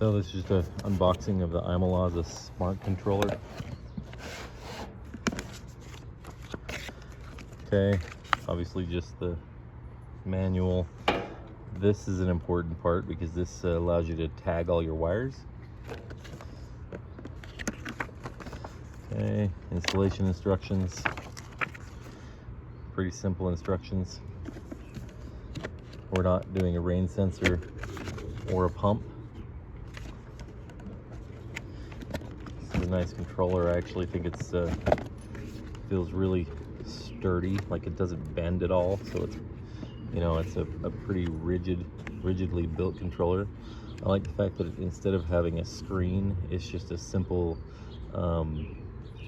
So this is just an unboxing of the ImoLaza smart controller. Okay, obviously just the manual. This is an important part because this allows you to tag all your wires. Okay, installation instructions. Pretty simple instructions. We're not doing a rain sensor or a pump. This is a nice controller. I actually think it's feels really sturdy, like it doesn't bend at all. So it's, you know, it's a pretty rigidly built controller. I like the fact that instead of having a screen, it's just a simple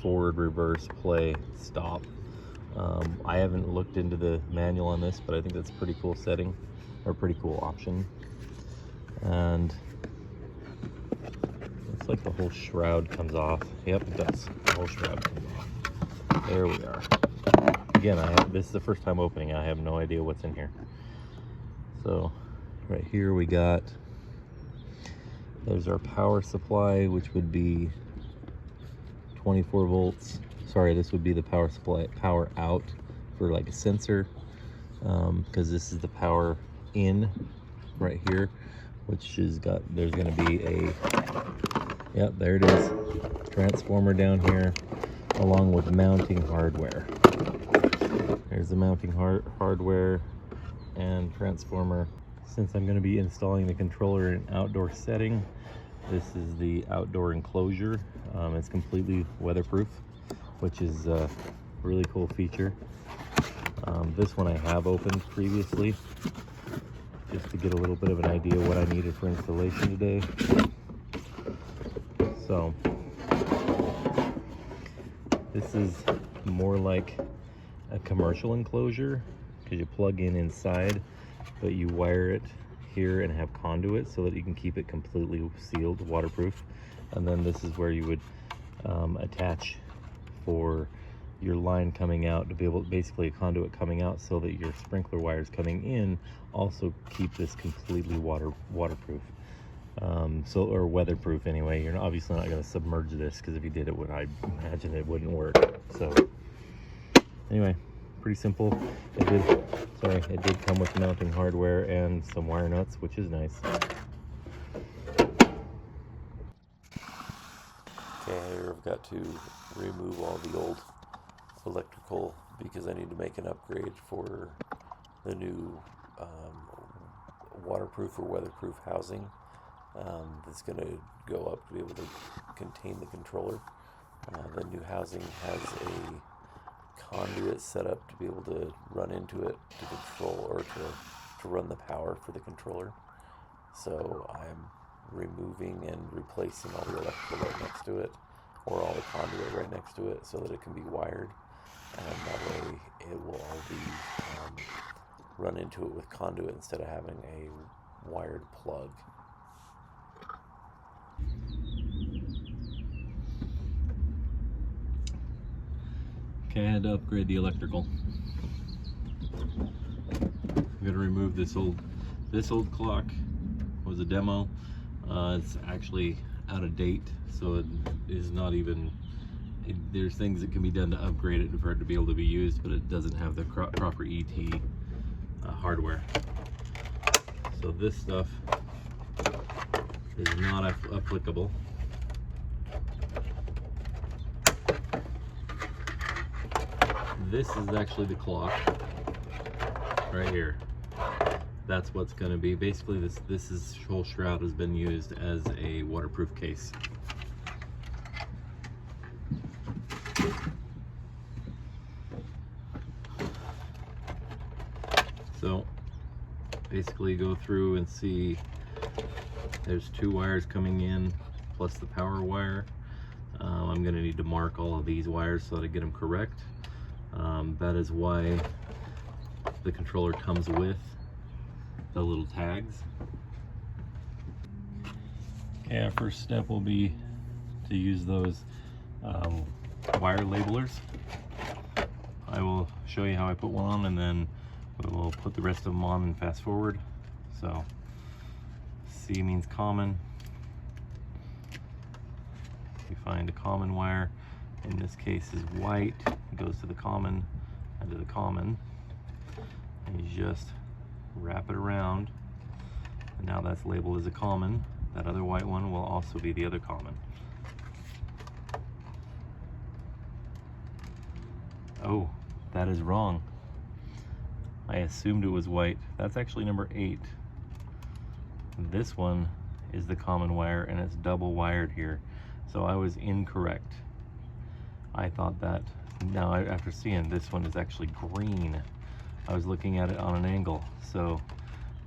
forward, reverse, play, stop. I haven't looked into the manual on this, but I think that's a pretty cool setting, or a pretty cool option. And looks like the whole shroud comes off. Yep, it does. The whole shroud comes off. There we are. Again, this is the first time opening. I have no idea what's in here. So right here we got, there's our power supply, which would be 24 volts. Sorry, this would be the power supply, power out for like a sensor, because this is the power in right here, which is got, there's going to be a, yep, there it is, transformer down here, along with mounting hardware. There's the mounting hardware and transformer. Since I'm going to be installing the controller in an outdoor setting, this is the outdoor enclosure. It's completely weatherproof, which is a really cool feature. This one I have opened previously, just to get a little bit of an idea what I needed for installation today. So this is more like a commercial enclosure, because you plug in inside, but you wire it here and have conduit so that you can keep it completely sealed, waterproof. And then this is where you would attach for your line coming out, to be able, basically a conduit coming out, so that your sprinkler wires coming in also keep this completely waterproof, or weatherproof anyway. You're obviously not going to submerge this, because if you did, I imagine it wouldn't work. So anyway, pretty simple. It did come with mounting hardware and some wire nuts, which is nice. Okay, here I've got to remove all the old electrical because I need to make an upgrade for the new waterproof or weatherproof housing that's going to go up to be able to contain the controller. The new housing has a conduit set up to be able to run into it to control, or to run the power for the controller. So I'm removing and replacing all the electrical right next to it, or all the conduit right next to it, so that it can be wired, and that way it will all be run into it with conduit instead of having a wired plug. Okay, I had to upgrade the electrical. I'm gonna remove this old clock. Was a demo. It's actually out of date, so it is not even, there's things that can be done to upgrade it for it to be able to be used, but it doesn't have the proper ET hardware. So this stuff is not applicable. This is actually the clock right here. That's what's going to be, basically this whole shroud has been used as a waterproof case. So basically go through and see there's two wires coming in plus the power wire. I'm going to need to mark all of these wires so that I get them correct. That is why the controller comes with the little tags. Okay, our first step will be to use those wire labelers. I will show you how I put one on, and then we'll put the rest of them on and fast forward. So C means common, we find a common wire. In this case is white. It goes to the common and to the common. And you just wrap it around. And now that's labeled as a common. That other white one will also be the other common. Oh, that is wrong. I assumed it was white. That's actually number 8. This one is the common wire and it's double wired here. So I was incorrect. I thought that. Now after seeing this one is actually green. I was looking at it on an angle. So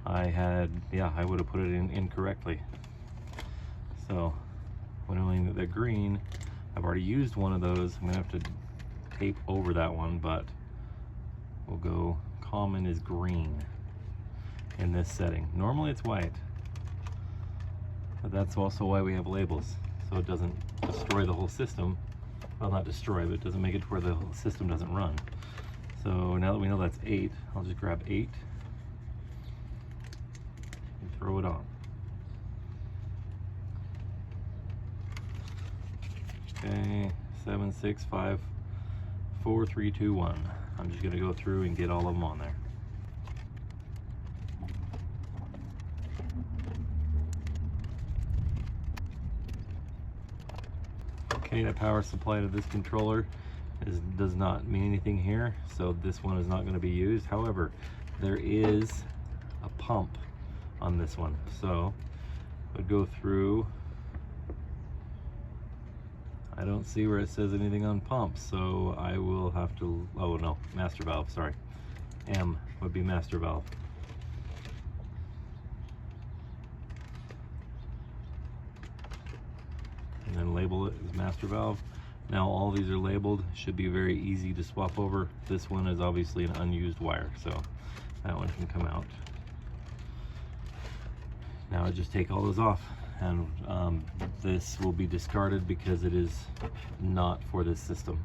I would have put it in incorrectly. So when knowing that they're green, I've already used one of those. I'm gonna have to tape over that one, but we'll go common is green in this setting. Normally it's white, but that's also why we have labels, so it doesn't destroy the whole system. Well, not destroy, but it doesn't make it to where the whole system doesn't run. So now that we know that's 8, I'll just grab 8 and throw it on. Okay, 7, 6, 5, 4, 3, 2, 1. I'm just gonna go through and get all of them on there. Okay, the power supply to this controller does not mean anything here, so this one is not going to be used. However, there is a pump on this one, so I would go through. I don't see where it says anything on pump, so I will have to, oh no, master valve, sorry. M would be master valve. And then label it as master valve. Now all these are labeled, should be very easy to swap over. This one is obviously an unused wire, so that one can come out. Now I just take all those off, and this will be discarded because it is not for this system.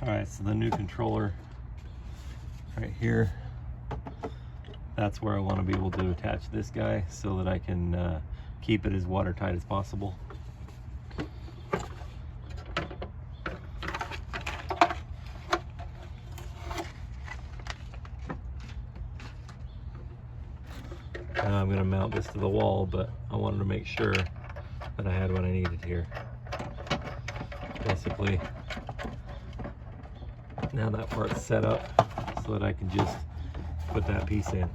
Alright, so the new controller right here, that's where I want to be able to attach this guy so that I can keep it as watertight as possible. Now I'm going to mount this to the wall, but I wanted to make sure that I had what I needed here. Basically, now that part's set up so that I can just put that piece in.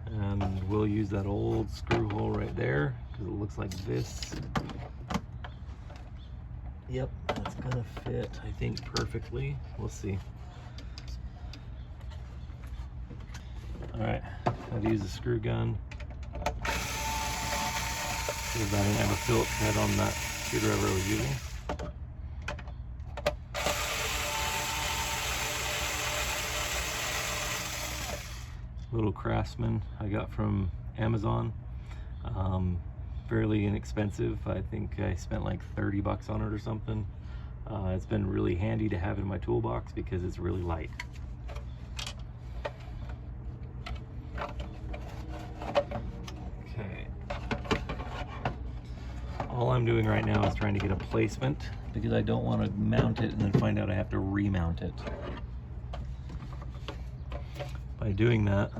And we'll use that old screw hole right there because it looks like this. Yep, that's gonna fit, I think, perfectly. We'll see. Alright, I've used a screw gun. Because I didn't have a Phillips head on that screwdriver I was using. Little Craftsman I got from Amazon. Fairly inexpensive. I think I spent like 30 bucks on it or something. It's been really handy to have in my toolbox because it's really light. Okay. All I'm doing right now is trying to get a placement because I don't want to mount it and then find out I have to remount it. By doing that,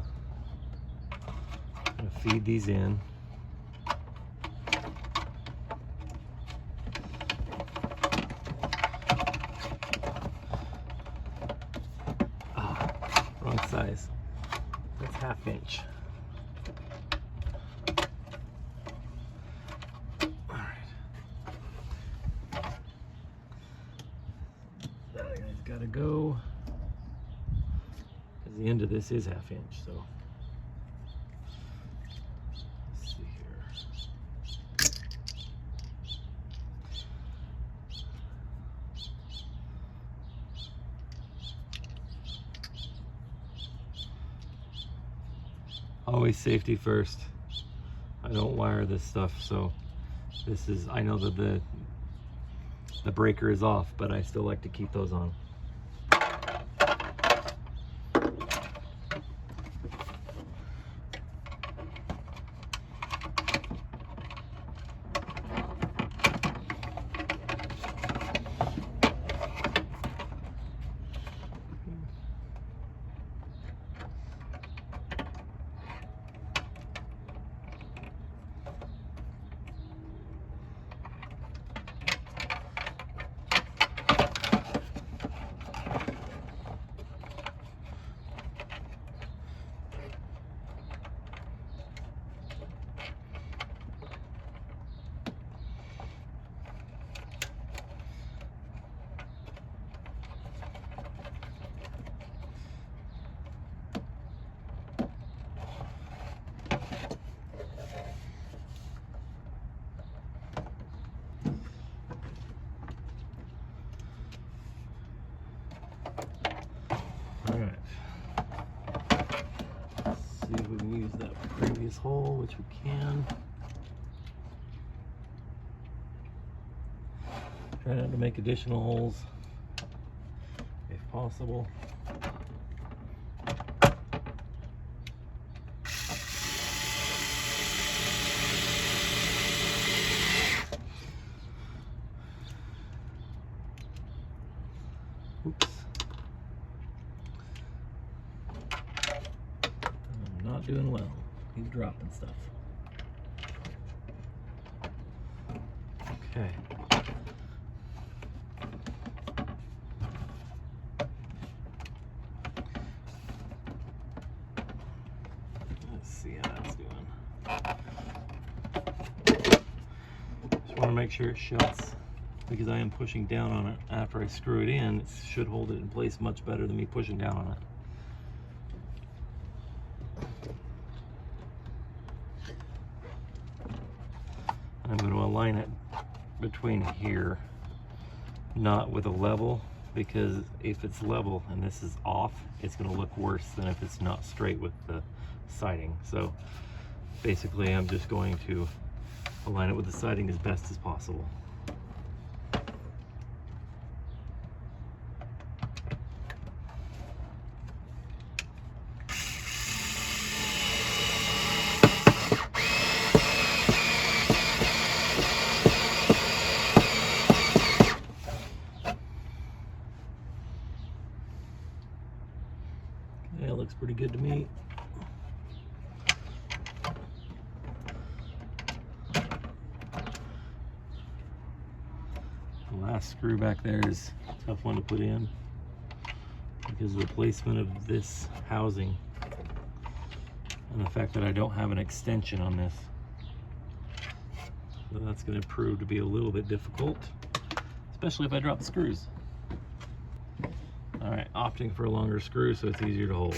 I'm going to feed these in. Wrong size. That's 1/2 inch. Gotta go, because the end of this is 1/2 inch, so let's see here. Always safety first. I don't wire this stuff, so this is, I know that the breaker is off, but I still like to keep those on. See if we can use that previous hole, which we can. Try not to make additional holes if possible. Oops. Not doing well. He's dropping stuff. Okay. Let's see how that's doing. Just want to make sure it shuts, because I am pushing down on it after I screw it in. It should hold it in place much better than me pushing down on it. I'm going to align it between here, not with a level, because if it's level and this is off, it's going to look worse than if it's not straight with the siding. So basically I'm just going to align it with the siding as best as possible. Yeah, it looks pretty good to me. The last screw back there is a tough one to put in because of the placement of this housing and the fact that I don't have an extension on this. So that's going to prove to be a little bit difficult, especially if I drop the screws. All right, opting for a longer screw so it's easier to hold.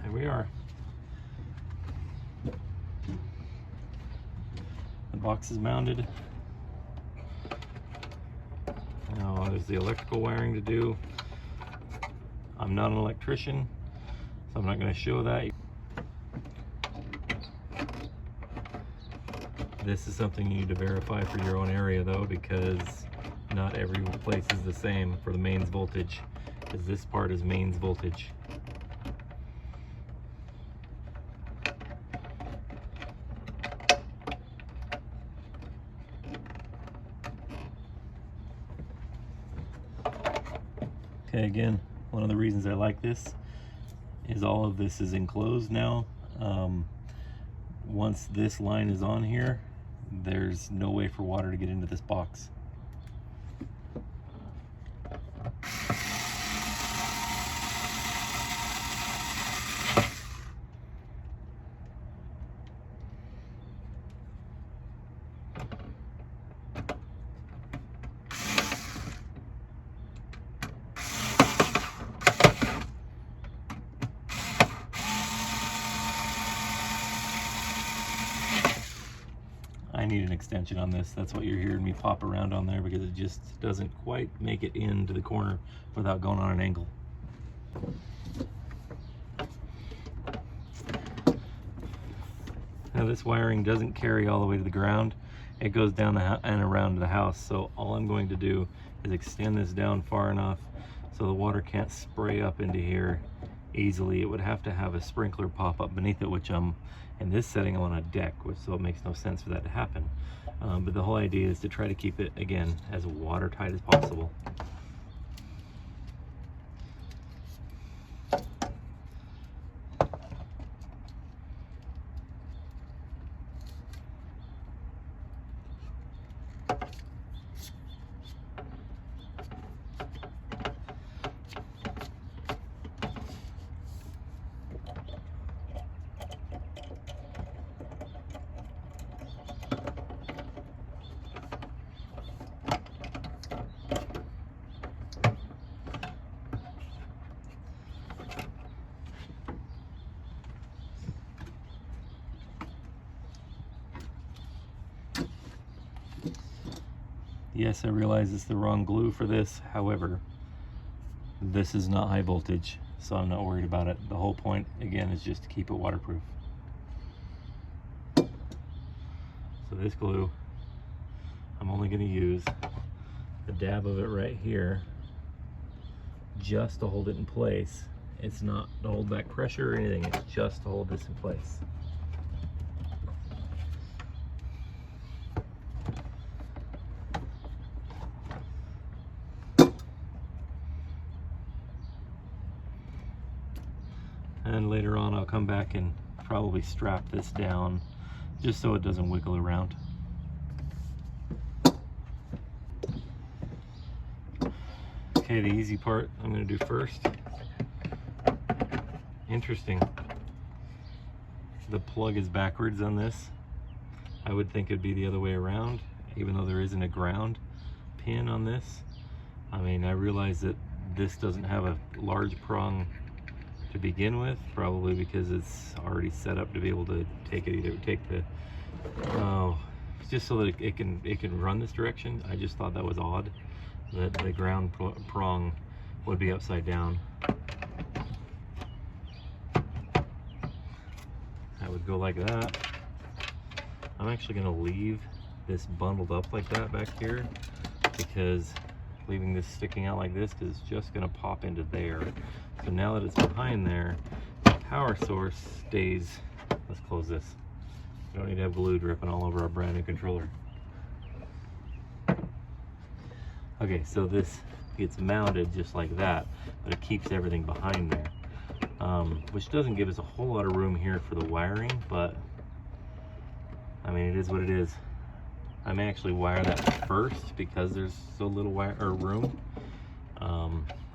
There we are. The box is mounted. Now there's the electrical wiring to do. I'm not an electrician, so I'm not going to show that. This is something you need to verify for your own area though, because not every place is the same for the mains voltage. because this part is mains voltage. Okay, again, one of the reasons I like this is all of this is enclosed now. Once this line is on here, there's no way for water to get into this box. I need an extension on this. That's what you're hearing me pop around on there, because it just doesn't quite make it into the corner without going on an angle. Now this wiring doesn't carry all the way to the ground. It goes down and around the house. So all I'm going to do is extend this down far enough so the water can't spray up into here easily. It would have to have a sprinkler pop up beneath it, which in this setting I'm on a deck, so it makes no sense for that to happen. But the whole idea is to try to keep it, again, as watertight as possible. Yes, I realize it's the wrong glue for this. However, this is not high voltage, so I'm not worried about it. The whole point, again, is just to keep it waterproof. So this glue, I'm only going to use a dab of it right here just to hold it in place. It's not to hold back pressure or anything, it's just to hold this in place. And later on I'll come back and probably strap this down just so it doesn't wiggle around. Okay, the easy part I'm going to do first. Interesting. The plug is backwards on this. I would think it'd be the other way around, even though there isn't a ground pin on this. I mean, I realize that this doesn't have a large prong to begin with, probably because it's already set up to be able to take it, either take the just so that it can run this direction. I just thought that was odd that the ground prong would be upside down. That would go like that. I'm actually going to leave this bundled up like that back here, because leaving this sticking out like this, because it's just going to pop into there. So now that it's behind there, the power source stays. Let's close this. We don't need to have glue dripping all over our brand new controller. Okay, so this gets mounted just like that, but it keeps everything behind there, which doesn't give us a whole lot of room here for the wiring, but I mean, it is what it is. I may actually wire that first because there's so little room.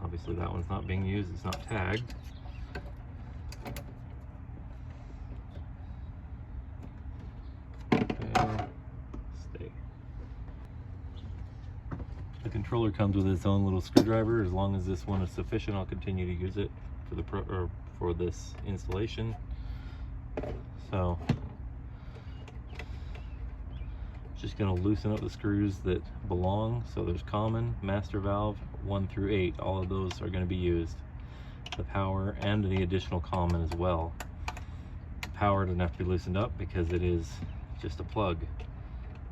Obviously that one's not being used, it's not tagged. Okay, stay. The controller comes with its own little screwdriver. As long as this one is sufficient, I'll continue to use it for this installation. So just going to loosen up the screws that belong. So there's common, master valve 1 through 8, all of those are going to be used. The power and the additional common as well. The power doesn't have to be loosened up because it is just a plug.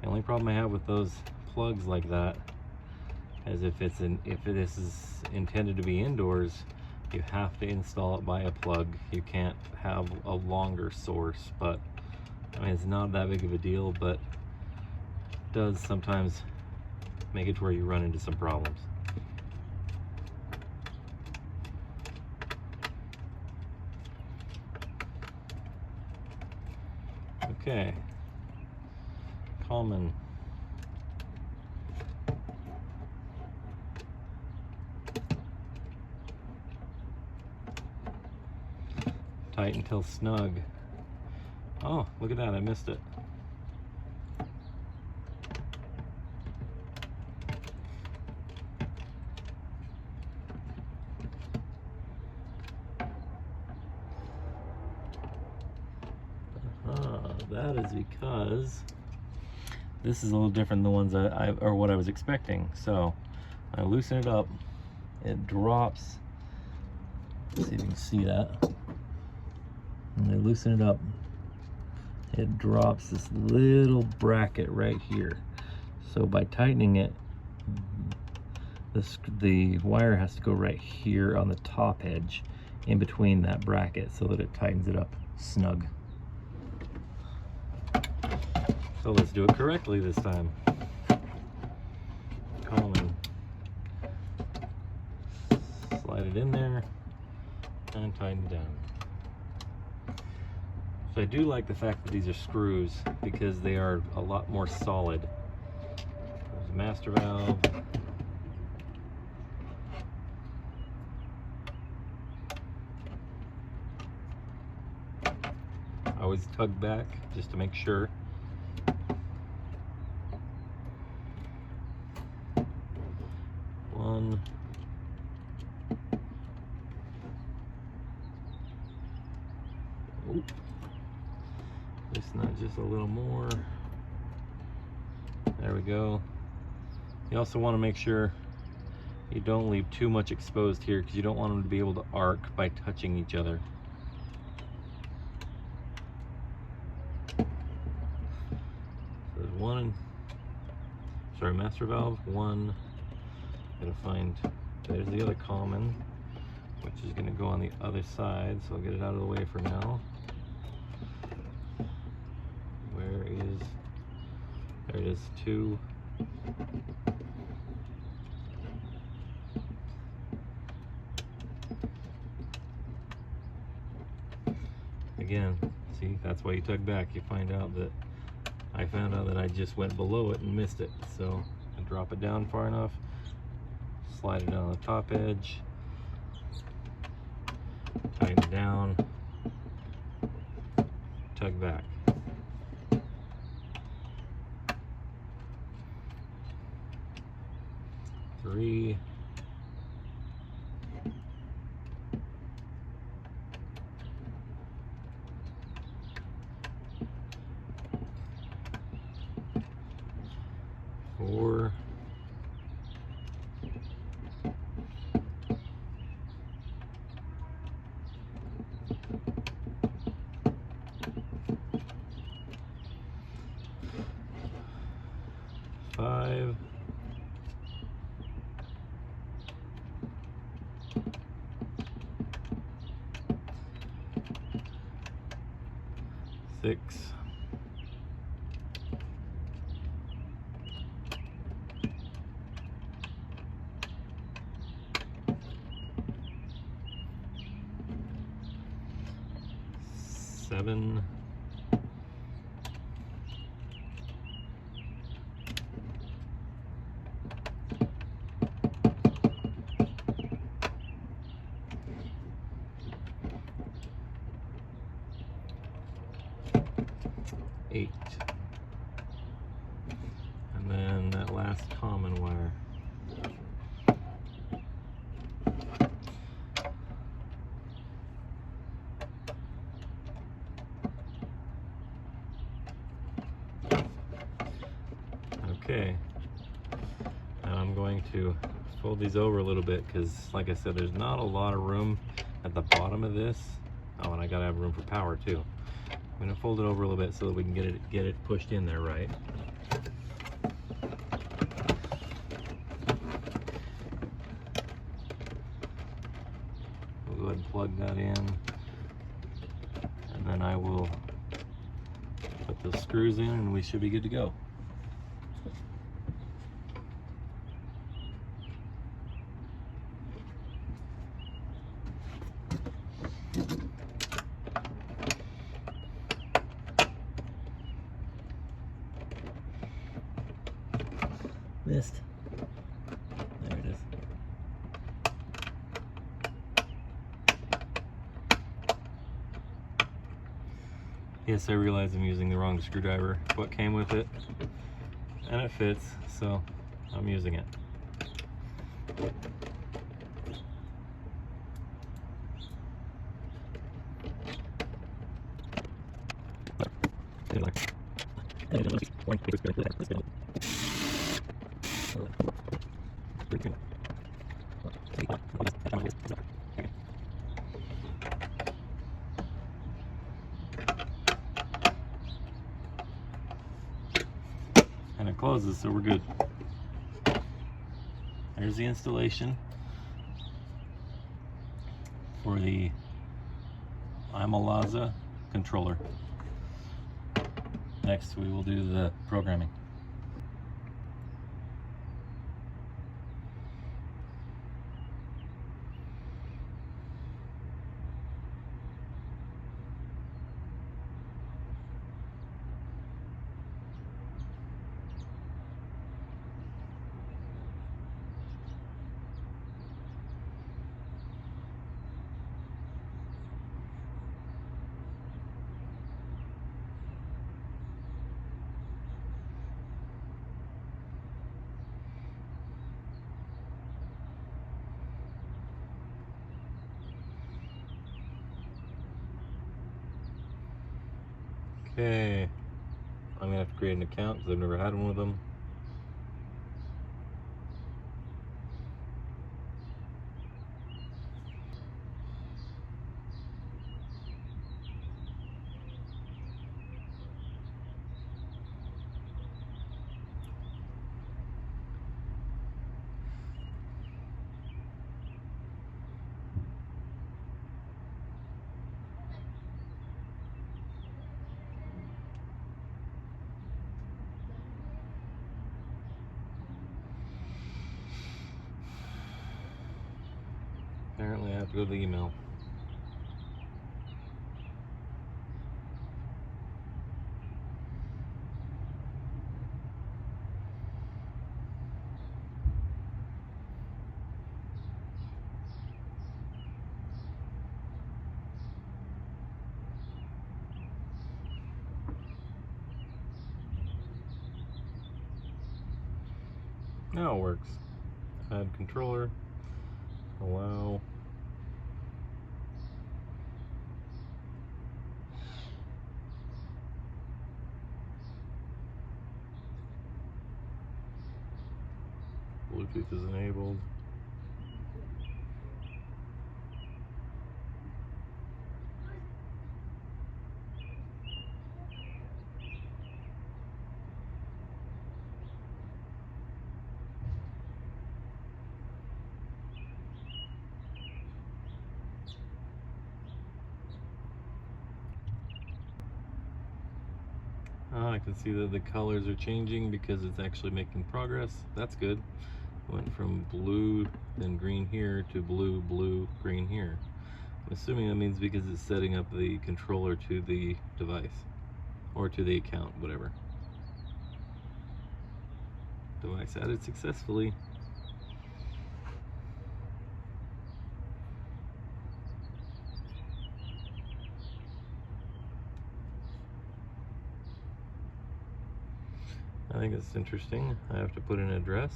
The only problem I have with those plugs like that as if this is intended to be indoors, you have to install it by a plug. You can't have a longer source, but I mean, it's not that big of a deal, but it does sometimes make it to where you run into some problems. Okay, common. Tight until snug. Oh, look at that, I missed it. That is because this is a little different than the ones that or what I was expecting. So I loosen it up, it drops. Let's see if you can see that. And I loosen it up, it drops this little bracket right here. So by tightening it, the wire has to go right here on the top edge in between that bracket so that it tightens it up snug. So let's do it correctly this time. Common. Slide it in there and tighten it down. So I do like the fact that these are screws because they are a lot more solid. There's a master valve. I always tug back just to make sure. One. Oop. Loosen that just a little more. There we go. You also want to make sure you don't leave too much exposed here because you don't want them to be able to arc by touching each other. So there's one, sorry, master valve, one. Gotta find, there's the other common, which is gonna go on the other side, so I'll get it out of the way for now. Where is, there it is, two. Again, see, that's why you tug back. You find out that, I found out that I just went below it and missed it. So I drop it down far enough, slide it down the top edge, tighten it down, tug back. Three. Four. Five. Six. Seven. Eight. And then that last common wire. Okay, and I'm going to fold these over a little bit because, like I said, there's not a lot of room at the bottom of this. Oh, and I gotta have room for power too. I'm gonna fold it over a little bit so that we can get it pushed in there right. plug that in, and then I will put those screws in and we should be good to go. Missed. There it is. Yes, I realize I'm using the wrong screwdriver. What came with it, and it fits, so I'm using it. And it closes, so we're good. There's the installation for the ImoLaza controller. Next, we will do the programming. Okay, I'm gonna have to create an account because I've never had one of them. Apparently I have to go to the email. Now it works. Add controller. Allow. Bluetooth is enabled. I can see that the colors are changing because it's actually making progress. That's good. Went from blue, then green here, to blue, blue, green here. I'm assuming that means because it's setting up the controller to the device, or to the account, whatever. Device added successfully. I think it's interesting. I have to put an address.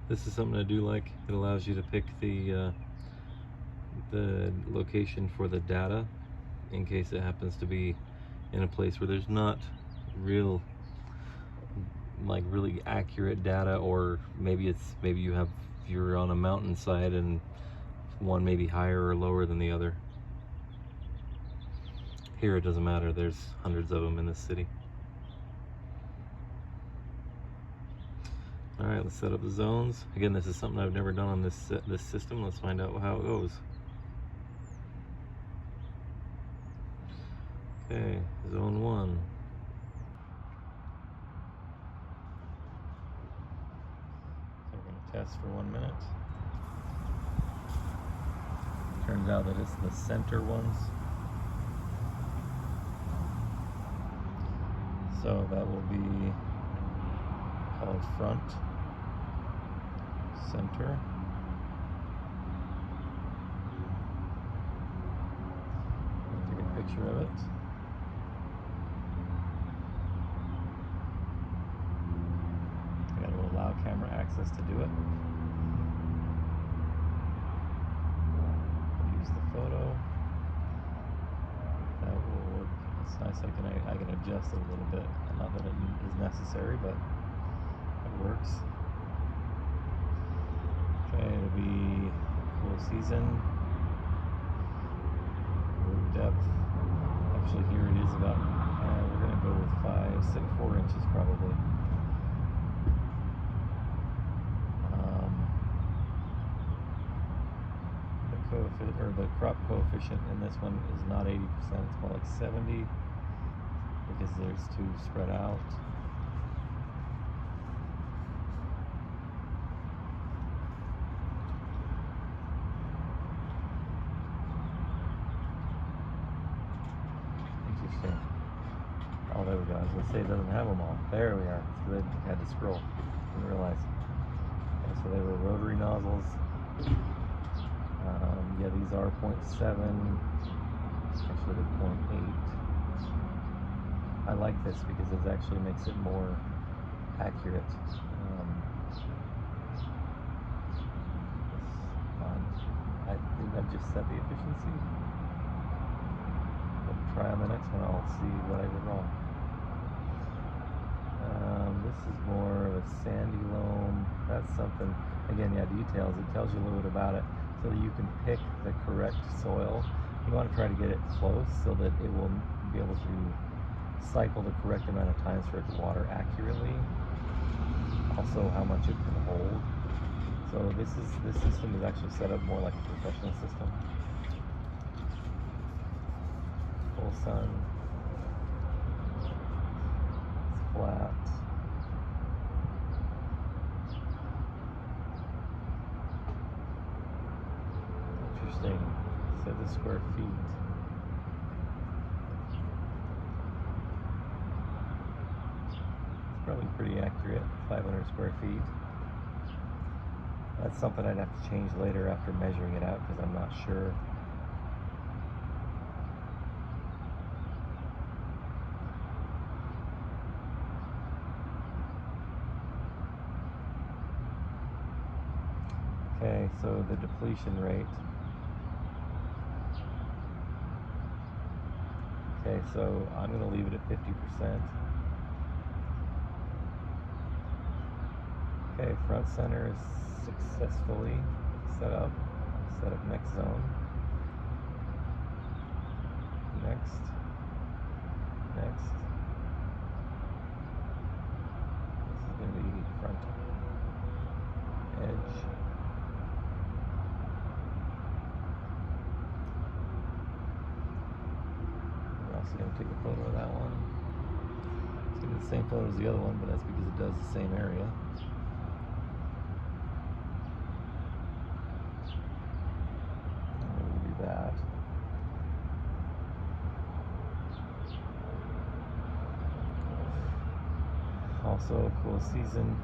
This is something I do like. It allows you to pick the location for the data in case it happens to be in a place where there's not real like really accurate data, or maybe you're on a mountainside and one may be higher or lower than the other. Here it doesn't matter, there's hundreds of them in this city. All right, let's set up the zones. Again, this is something I've never done on this system. Let's find out how it goes. Okay, zone 1. So we're going to test for 1 minute. Turns out that it's the center ones. So that will be called front, center. Take a picture of it. I got to allow camera access to do it. Use the photo. That will work. It's nice. I can adjust it a little bit. Not that it is necessary, but it works. Okay, it'll be cool season. Root depth. Actually, here it is about. We're gonna go with 4 inches probably. The crop coefficient in this one is not 80%. It's more like 70 because there's 2 spread out. Interesting. Oh, there we go. I was going to say it doesn't have them all. There we are. So I had to scroll. Didn't realize. Okay, so they were rotary nozzles. Yeah, these are 0.7. Actually, they're 0.8. I like this because it actually makes it more accurate. I think I've just set the efficiency. But try on the next one, I'll see what I did wrong. This is more of a sandy loam. That's something, again, yeah, details. It tells you a little bit about it so that you can pick the correct soil. You want to try to get it close so that it will be able to cycle the correct amount of times for it to water accurately. Also, how much it can hold. So this system is actually set up more like a professional system. Full sun. It's flat. Interesting. Set the square feet. It's probably pretty accurate. 500 square feet. That's something I'd have to change later after measuring it out because I'm not sure. Okay, so the depletion rate. Okay, so I'm going to leave it at 50%. Okay, front center is successfully set up. Set up next zone. Next. Next. This is going to be front edge. We're also going to take a photo of that one. It's going to be the same photo as the other one, but that's because it does the same area. That. Also, cool season,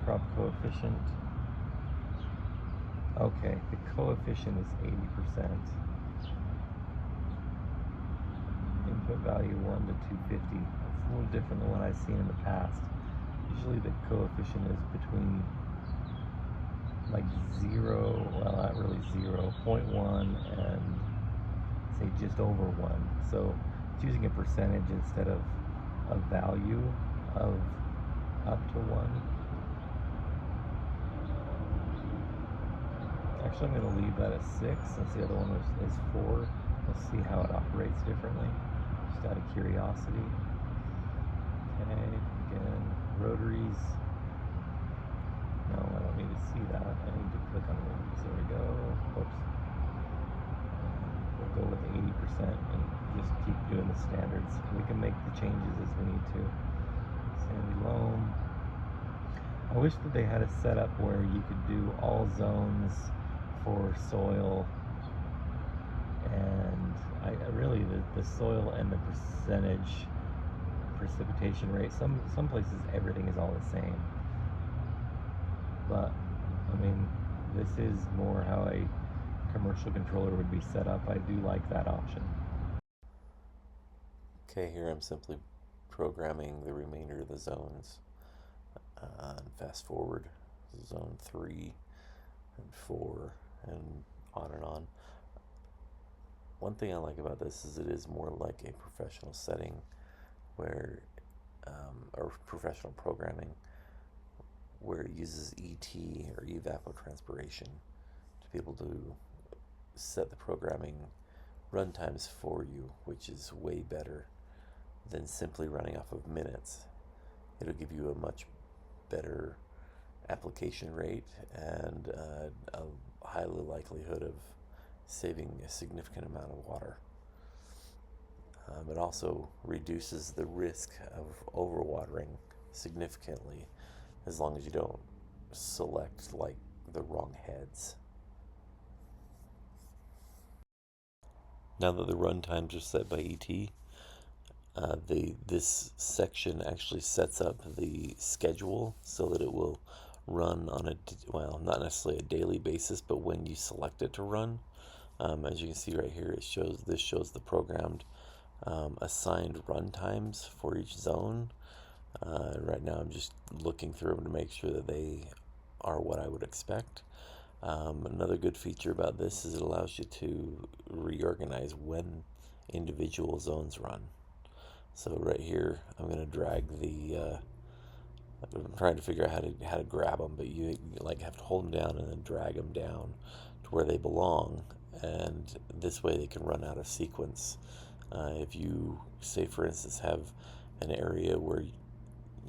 crop coefficient. Okay, the coefficient is 80%. Input value 1 to 250. It's a little different than what I've seen in the past. Usually the coefficient is between like 0, well, not really 0, 0.1 and say just over 1. So it's using a percentage instead of a value. of up to 1. Actually, I'm going to leave that at 6 since the other one is 4. We'll see how it operates differently, just out of curiosity. Okay, again, rotaries. No, I don't need to see that. I need to click on rotaries. There we go. Whoops. We'll go with 80% and just keep doing the standards. We can make the changes as we need to. Sandy loam. I wish that they had a setup where you could do all zones for soil, and I really the soil and the percentage precipitation rate. Some places everything is all the same, but I mean this is more how a commercial controller would be set up. I do like that option. Okay, here I'm simply programming the remainder of the zones. Fast forward zone 3 and 4 and on. One thing I like about this is it is more like a professional setting where, or professional programming, where it uses ET or evapotranspiration to be able to set the programming runtimes for you, which is way better than simply running off of minutes. It'll give you a much better application rate and a high likelihood of saving a significant amount of water. It also reduces the risk of overwatering significantly, as long as you don't select like the wrong heads. Now that the run times are set by ET, this section actually sets up the schedule so that it will run on well, not necessarily a daily basis, but when you select it to run. As you can see right here, this shows the programmed assigned run times for each zone. Right now I'm just looking through them to make sure that they are what I would expect. Another good feature about this is it allows you to reorganize when individual zones run. So right here, I'm going to drag I'm trying to figure out how to grab them, but you like have to hold them down and then drag them down to where they belong, and this way they can run out of sequence. If you say, for instance, have an area where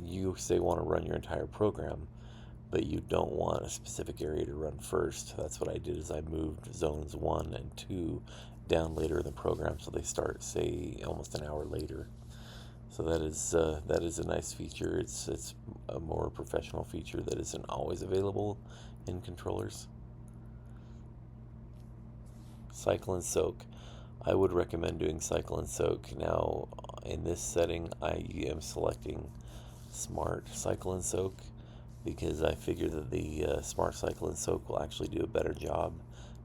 you say want to run your entire program, but you don't want a specific area to run first, that's what I did. Is I moved zones 1 and 2 down later in the program, so they start, say, almost an hour later. So that is a nice feature. It's a more professional feature that isn't always available in controllers. Cycle and soak. I would recommend doing cycle and soak. Now, in this setting, I am selecting smart cycle and soak because I figure that the smart cycle and soak will actually do a better job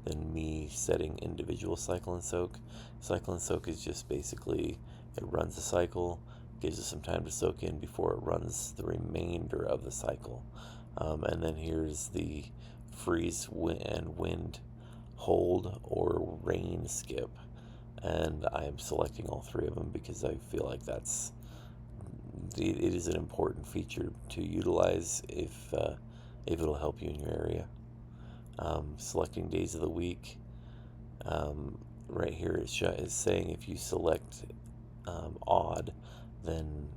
than me setting individual cycle and soak. Cycle and soak is just basically, it runs the cycle, gives it some time to soak in before it runs the remainder of the cycle. And then here's the freeze and wind hold or rain skip. And I am selecting all 3 of them because I feel like it is an important feature to utilize if it'll help you in your area. Selecting days of the week. Right here is saying if you select odd, then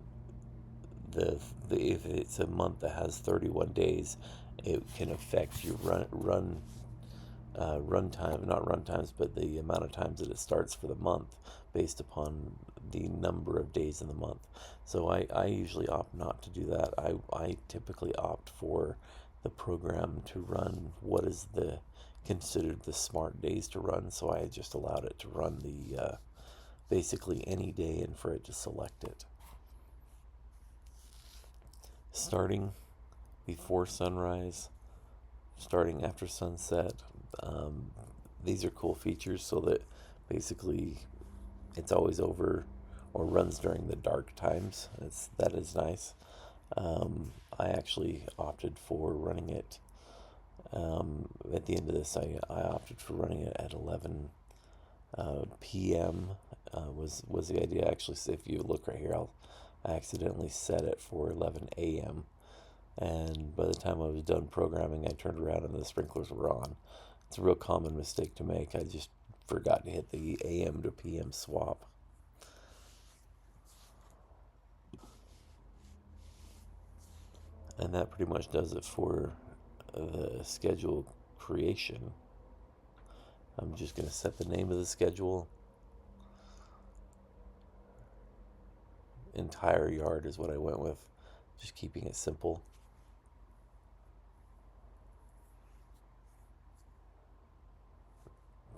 if it's a month that has 31 days, it can affect your run time, not run times, but the amount of times that it starts for the month based upon the number of days in the month. So I usually opt not to do that. I typically opt for the program to run what is considered the smart days to run. So I just allowed it to run the basically any day and for it to select it. Starting before sunrise, starting after sunset. These are cool features so that basically it's always over or runs during the dark times. That is nice. I actually opted for running it at the end of this. I opted for running it at 11 p.m. Was the idea. Actually, so if you look right here, I accidentally set it for 11 a.m. and by the time I was done programming, I turned around and the sprinklers were on. It's a real common mistake to make. I just forgot to hit the AM to PM swap. And that pretty much does it for the schedule creation. I'm just going to set the name of the schedule. Entire yard is what I went with, just keeping it simple.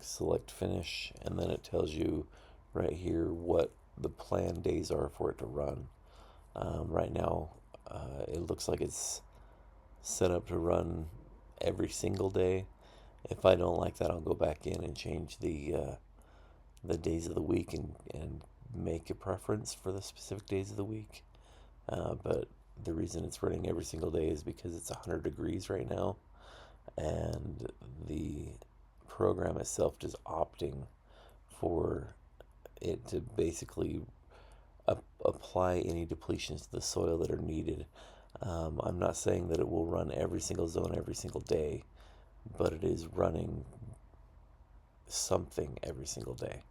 Select finish, and then it tells you right here what the planned days are for it to run. Right now, it looks like it's set up to run every single day. If I don't like that, I'll go back in and change the days of the week and make a preference for the specific days of the week. But the reason it's running every single day is because it's 100 degrees right now, and the program itself is opting for it to basically apply any depletions to the soil that are needed. I'm not saying that it will run every single zone every single day, but it is running something every single day.